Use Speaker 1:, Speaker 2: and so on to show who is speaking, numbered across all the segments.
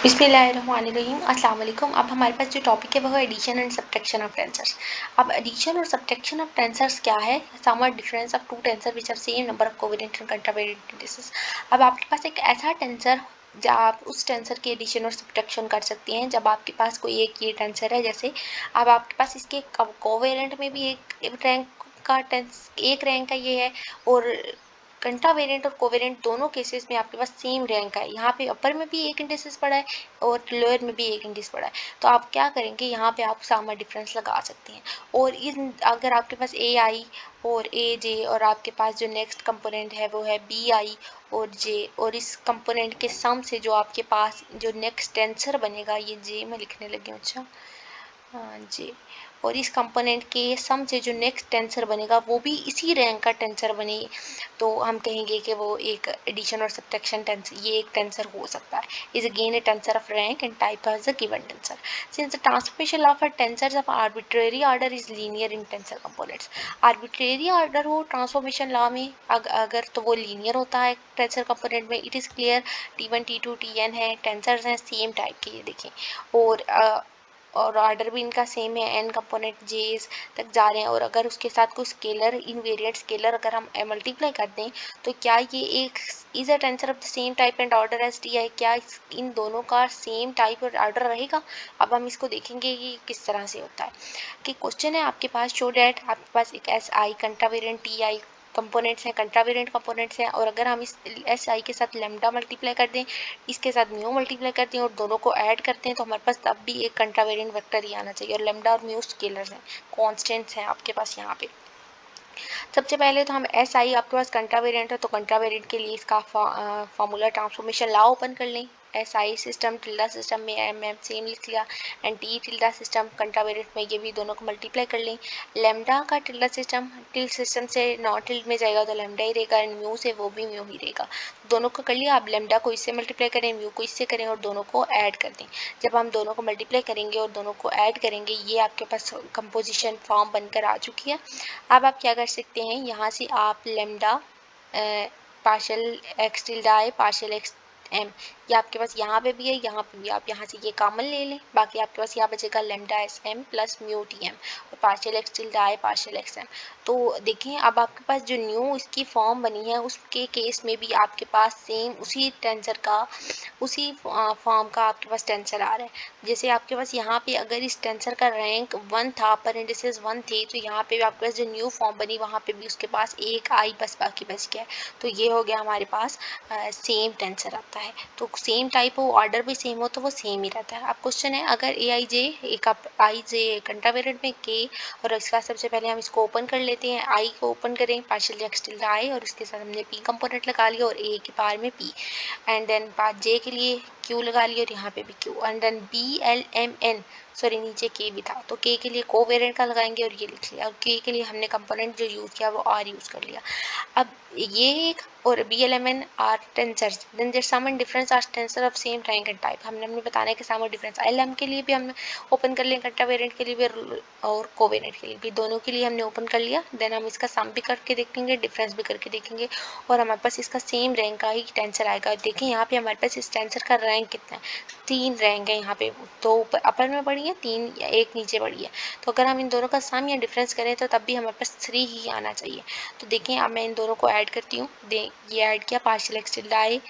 Speaker 1: बिस्मिल्लाहिर्रहमानिर्रहीम अस्सलाम वालेकुम। अब हमारे पास जो टॉपिक है वो है addition and subtraction of tensors. अब एडिशन और सब्ट्रैक्शन ऑफ टेंसर्स क्या है? Sum or difference of two tensor which have same number of covariant and contravariant indices. अब आपके पास एक ऐसा टेंसर जब आप उस टेंसर की एडिशन और सब्ट्रैक्शन कर सकती हैं जब आपके पास कोई एक ये टेंसर है, जैसे अब आपके पास इसके कोवेरिएंट में भी एक रैंक का एक रैंक का ये है, और कंट्रावेरिएंट और कोवेरिएंट दोनों केसेस में आपके पास सेम रैंक है। यहाँ पे अपर में भी एक इंडिसेस पड़ा है और लोअर में भी एक इंडिस पड़ा है, तो आप क्या करेंगे, यहाँ पे आप सामा डिफरेंस लगा सकते हैं। और इन अगर आपके पास ए आई और ए जे और आपके पास जो नेक्स्ट कंपोनेंट है वो है बी आई और जे, और इस कंपोनेंट के सम से जो आपके पास जो नेक्स्ट टेंसर बनेगा, ये जे मैं लिखने लगी हूँ, अच्छा हाँ जी, और इस कंपोनेंट के सम से जो नेक्स्ट टेंसर बनेगा वो भी इसी रैंक का टेंसर बने, तो हम कहेंगे कि वो एक एडिशन और सब्ट्रैक्शन टेंसर, ये एक टेंसर हो सकता है। Is again a tensor of rank and type as a given tensor since the transformation of a tensors of arbitrary order is linear in tensor components. Arbitrary order हो transformation law में अगर तो वो linear होता है tensor component में। It is clear T1 T2 Tn है, tensors हैं सेम टाइप के, ये देखें, और ऑर्डर भी इनका सेम है, एन कंपोनेंट जेस तक जा रहे हैं। और अगर उसके साथ कोई स्केलर इनवेरिएंट स्केलर अगर हम मल्टीप्लाई कर दें तो क्या ये एक is a tensor of the same type and order as T I, क्या इन दोनों का सेम टाइप और ऑर्डर रहेगा? अब हम इसको देखेंगे कि किस तरह से होता है। कि क्वेश्चन है आपके पास, शो डैट आपके पास एक S I contravariant T I components हैं, कंट्रावेरिएंट कंपोनेंट्स हैं, और अगर हम इस एस आई के साथ लेमडा मल्टीप्लाई कर दें, इसके साथ म्यू मल्टीप्लाई करते हैं और दोनों को ऐड करते हैं, तो हमारे पास तब भी एक कंट्रावेरिएंट वेक्टर ही आना चाहिए। और लेमडा और म्यू स्केलर्स हैं, कांस्टेंट्स हैं आपके पास यहाँ पे। सबसे पहले तो हम एस आई, आपके पास कंट्रावेरिएंट है तो कंट्रावेरिएंट के लिए इसका फॉर्मूला ट्रांसफॉर्मेशन लॉ ओपन कर लें। S I system tilde system में एम एम सेम लिख लिया, एंड टी टिल्डा सिस्टम कंट्रावेरिएंट में ये भी दोनों को मल्टीप्लाई कर लें। लेमडा का टिल्डा सिस्टम टिल्ड सिस्टम से नॉट टिल्ड में जाएगा तो लेमडा ही रहेगा, एंड म्यू से वो भी म्यू ही रहेगा। दोनों को कर लिया। अब लेमडा को इससे मल्टीप्लाई करें, म्यू को इससे करें और दोनों को ऐड कर दें। जब हम दोनों को मल्टीप्लाई करेंगे और दोनों को ऐड करेंगे, ये आपके पास कंपोजिशन फॉर्म बनकर आ चुकी है। अब आप क्या कर सकते हैं, यहाँ से आप lambda partial x tilde i partial x M, ये आपके पास यहाँ पे भी है, यहाँ पे भी, आप यहाँ से ये कॉमन ले लें, बाकी आपके पास यहाँ बचेगा lambda s m plus mu t m और partial x tilde i partial x m. तो देखें, अब आपके पास जो न्यू इसकी फॉर्म बनी है उसके केस में भी आपके पास सेम उसी टेंसर का, उसी फॉर्म का आपके पास टेंसर आ रहा है। जैसे आपके पास यहाँ पे अगर इस टेंसर का रैंक 1 था, पर इंडिसेस 1 थे, तो यहाँ पे भी आपके पास जो न्यू फॉर्म बनी वहाँ पे भी उसके पास एक आई बस बाकी बच गया है। तो ये हो गया हमारे पास सेम टेंसर आता है। तो सेम टाइप हो, ऑर्डर भी सेम हो, तो वो सेम ही रहता है। अब क्वेश्चन है, अगर ए आई जे एक आई जे कंट्रावेरिएंट में के, और इसका सबसे पहले हम इसको ओपन कर लेते हैं, आई को ओपन करें, पार्शियल एक्स टिल्डा आई और उसके साथ हमने पी कंपोनेंट लगा लिया और ए के पार में p, and then part j के लिए क्यू लगा लिया और यहाँ पे भी q, and then b l m n, sorry नीचे के भी था तो के लिए कोवेरिएंट का लगाएंगे और ये लिख लिया, और के लिए हमने कंपोनेंट जो यूज़ किया वो आर यूज़ कर लिया। अब ये एक और b l m n r tensors, then there sum and difference are tensor of same rank and type. हमने बताना है कि सम और डिफरेंस एल एम के लिए भी हमने ओपन कर लिया, कंट्रावेरिएंट के लिए भी और कोवेरिएंट के लिए भी, दोनों के लिए हमने ओपन कर लिया। देन हम इसका सम भी करके देखेंगे, डिफरेंस भी करके देखेंगे, और हमारे पास इसका सेम रैंक का ही टेंसर आएगा। देखें यहाँ पे हमारे पास इस टेंसर का रैंक कितना है, 3 रैंक है यहाँ पे, 2 ऊपर अपर में पड़ी है, 3 या 1 नीचे पड़ी है। तो अगर हम इन दोनों का सम या डिफरेंस करें तो तब भी हमारे पास 3 ही आना चाहिए। तो देखें, अब मैं इन दोनों को ऐड करती हूँ। ये ऐड किया, पार्शियल एक्स टिल्डा आई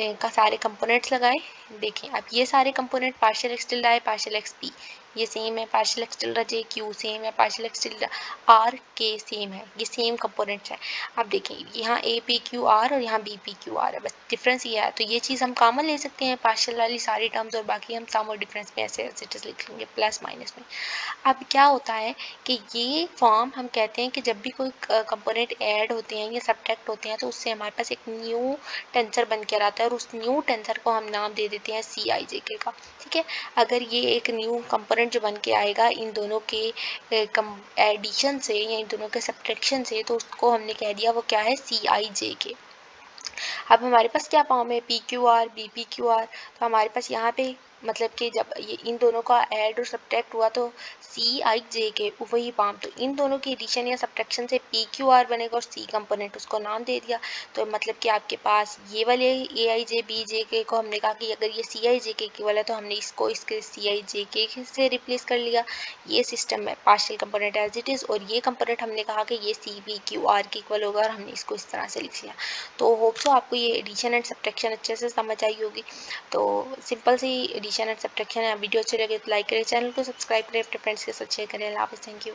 Speaker 1: का सारे कंपोनेंट्स लगाए। देखें, अब ये सारे कंपोनेंट पार्शियल एक्स टिल्डा आई पार्शियल एक्स पी ये सेम है, पार्शियल एक्स टिल्डा जे क्यू सेम है, पार्शियल एक्स टिल्डा आर के सेम है, ये सेम कंपोनेंट्स है। अब देखें, यहाँ ए पी क्यू आर और यहाँ बी पी क्यू आर है, बस डिफरेंस ये है। तो ये चीज़ हम कॉमन ले सकते हैं, पार्शियल वाली सारी टर्म्स, और बाकी हम सम और डिफरेंस में ऐसे ऐसे लिख लेंगे प्लस माइनस में। अब क्या होता है कि ये फॉर्म हम कहते हैं कि जब भी कोई कंपोनेंट ऐड होते हैं या सब्ट्रैक्ट होते हैं तो उससे हमारे पास एक न्यू टेंसर बन कर आता है, और उस न्यू टेंसर को हम नाम दे देते हैं सी आई जे के का। ठीक है, अगर ये एक न्यू कंपोनेंट जो बन के आएगा इन दोनों के एडिशन से या इन दोनों के सब्ट्रैक्शन से, तो उसको हमने कह दिया वो क्या है, सी आई जे के। अब हमारे पास क्या फॉर्म है, p q r b p q r, तो हमारे पास यहाँ पे मतलब कि जब ये इन दोनों का ऐड और सब्ट्रैक्ट हुआ तो सी आई जे के वही पाम, तो इन दोनों की एडिशन या सब्ट्रैक्शन से पी क्यू आर बनेगा और सी कंपोनेंट उसको नाम दे दिया। तो मतलब कि आपके पास ये वाले ए आई जे बी जे के को हमने कहा कि अगर ये सी आई जे के इक्वल है तो हमने इसको इसके सी आई जे के से रिप्लेस कर लिया। ये सिस्टम है partial component as it is, और ये कंपोनेंट हमने कहा कि ये सी बी क्यू आर के इक्वल होगा और हमने इसको इस तरह से लिख लिया। तो होप सो आपको ये एडिशन एंड सब्ट्रैक्शन अच्छे से समझ आई होगी। तो सिंपल सी एडिशन एंड सब्ट्रैक्शन है। वीडियो अच्छी लगे तो लाइक करें, चैनल को सब्सक्राइब करें, अपने फ्रेंड्स के साथ शेयर करें। अल्लाह हाफ़िज़, थैंक यू।